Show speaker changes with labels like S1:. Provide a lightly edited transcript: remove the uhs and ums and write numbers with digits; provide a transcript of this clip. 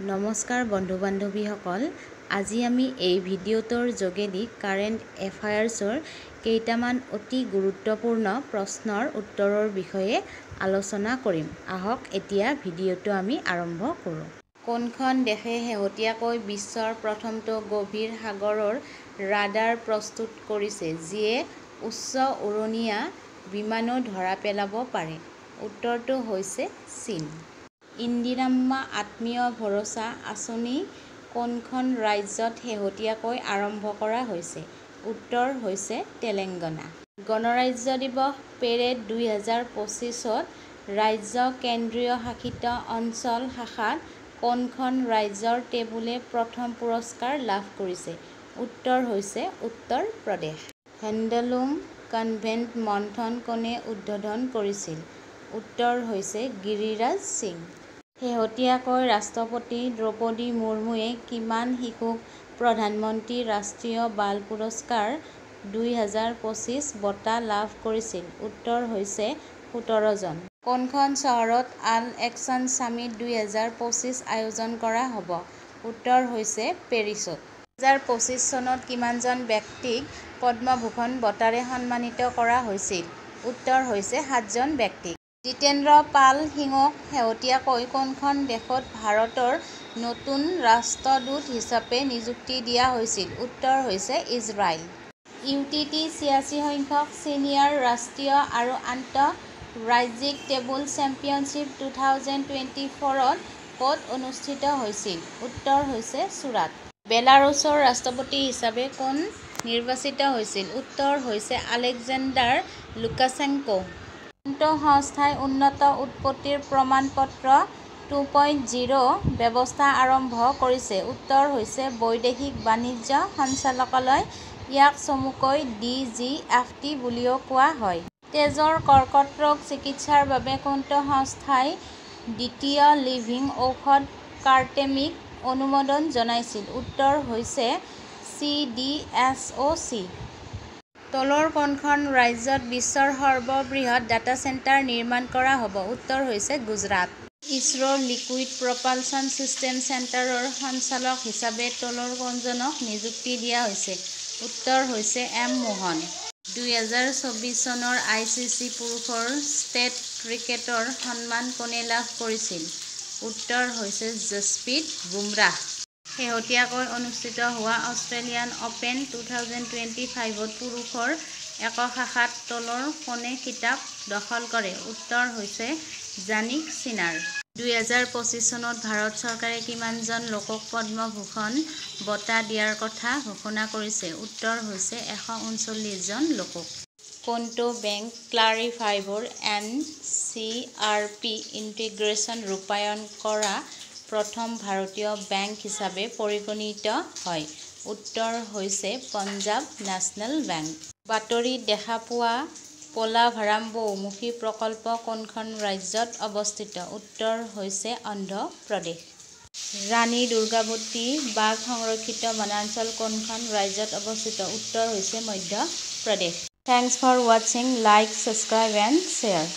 S1: নমস্কাৰ বন্ধু বান্ধৱীসকল, আজি আমি এই ভিডিঅ'টোৰ যোগেদি কাৰেণ্ট এফায়াৰ্ছৰ কেইটামান অতি গুৰুত্বপূৰ্ণ প্ৰশ্নৰ উত্তৰৰ বিষয়ে আলোচনা কৰিম। আহক এতিয়া ভিডিঅ'টো আমি আৰম্ভ কৰোঁ। কোনখন দেশে শেহতীয়াকৈ বিশ্বৰ প্ৰথমটো গভীৰ সাগৰৰ ৰাডাৰ প্ৰস্তুত কৰিছে যিয়ে উচ্চ উৰণীয়া বিমানো ধৰা পেলাব পাৰে? উত্তৰটো হৈছে চীন। ইন্দিৰাম্মা আত্মীয় ভৰোচা আঁচনি কোনখন ৰাজ্যত শেহতীয়াকৈ আৰম্ভ কৰা হৈছে? উত্তৰ হৈছে তেলেংগানা। গণৰাজ্য দিৱস পেৰেড 2025ত ৰাজ্য কেন্দ্ৰীয় শাসিত অঞ্চল শাখাত কোনখন ৰাজ্যৰ টেবুলে প্ৰথম পুৰস্কাৰ লাভ কৰিছে? উত্তৰ হৈছে উত্তৰ প্ৰদেশ। হেণ্ডলুম কনভেণ্ট মন্থন কোনে উদ্বোধন কৰিছিল? উত্তৰ হৈছে গিৰিৰাজ সিং। শেহতীয়াকৈ ৰাষ্ট্ৰপতি দ্ৰৌপদী মুৰ্মুৱে কিমান শিশুক প্ৰধানমন্ত্ৰী ৰাষ্ট্ৰীয় বাল পুৰস্কাৰ 2025 বঁটা লাভ কৰিছিল? উত্তৰ হৈছে 17 জন। কোনখন চহৰত আল একশ্যন ছামিট 2025 আয়োজন কৰা হ'ব? উত্তৰ হৈছে পেৰিছত। 2025 চনত কিমানজন ব্যক্তিক পদ্মভূষণ বঁটাৰে সন্মানিত কৰা হৈছিল? উত্তৰ হৈছে 7 জন ব্যক্তিক। জিতেন্দ্ৰ পাল সিঙক শেহতীয়াকৈ কোনখন দেশত ভাৰতৰ নতুন ৰাষ্ট্ৰদূত হিচাপে নিযুক্তি দিয়া হৈছিল? উত্তৰ হৈছে ইজৰাইল। UTT 86 সংখ্যক ছিনিয়ৰ ৰাষ্ট্ৰীয় আৰু আন্তঃৰাজ্যিক টেবুল চেম্পিয়নশ্বিপ 2024ত ক'ত অনুষ্ঠিত হৈছিল? উত্তৰ হৈছে চুৰাট। বেলাৰুছৰ ৰাষ্ট্ৰপতি হিচাপে কোন নিৰ্বাচিত হৈছিল? উত্তৰ হৈছে আলেকজেণ্ডাৰ লুকাশ্বেংকো। কোনটো সংস্থাই উন্নত উৎপত্তিৰ প্ৰমাণপত্ৰ 2.0 ব্যৱস্থা আৰম্ভ কৰিছে? উত্তৰ হৈছে বৈদেশিক বাণিজ্য সঞ্চালকালয়। ইয়াক চমুকৈ DGFT বুলিও কোৱা হয়। তেজৰ কৰ্কট ৰোগ চিকিৎসাৰ বাবে কোনটো সংস্থাই দ্বিতীয় লিভিং ঔষধ কাৰ্টেমিক অনুমোদন জনাইছিল? উত্তৰ হৈছে CDSOC। তলৰ কোনখন ৰাজ্যত বিশ্বৰ সৰ্ববৃহৎ ডাটা চেণ্টাৰ নিৰ্মাণ কৰা হ'ব? উত্তৰ হৈছে গুজৰাট। ইছৰোৰ লিকুইড প্ৰপালচন ছিষ্টেম চেণ্টাৰৰ সঞ্চালক হিচাপে তলৰ কোনজনক নিযুক্তি দিয়া হৈছে? উত্তৰ হৈছে M মোহন। 2024 চনৰ ICC পুৰুষৰ টেষ্ট ক্ৰিকেটৰ সন্মান কোনে লাভ কৰিছিল? উত্তৰ হৈছে যশপ্ৰীত বুমৰাহ। শেহতীয়াকৈ অনুষ্ঠিত হোৱা অষ্ট্ৰেলিয়ান অপেন 2025ত পুৰুষৰ একক শাখাত তলৰ কোনে খিতাপ দখল কৰে? উত্তৰ হৈছে জানিক সিনাৰ। 2025 চনত ভাৰত চৰকাৰে কিমানজন লোকক পদ্মভূষণ বঁটা দিয়াৰ কথা ঘোষণা কৰিছে? উত্তৰ হৈছে 139 জন লোকক। কোনটো বেংক ক্লাৰিফাইবোৰ NCRP ইণ্টিগ্ৰেশ্যন ৰূপায়ণ কৰা প্ৰথম ভাৰতীয় বেংক হিচাপে পৰিগণিত হয়? উত্তৰ হৈছে পঞ্জাৱ নেচনেল বেংক। বাতৰিত দেখা পোৱা পোলাভাৰাম বহুমুখী প্ৰকল্প কোনখন ৰাজ্যত অৱস্থিত? উত্তৰ হৈছে অন্ধ্ৰ প্ৰদেশ। ৰাণী দুৰ্গাৱতী বাঘ সংৰক্ষিত বনাঞ্চল কোনখন ৰাজ্যত অৱস্থিত? উত্তৰ হৈছে মধ্য প্ৰদেশ। থেংকছ ফৰ ৱাচিং। Like, subscribe and share.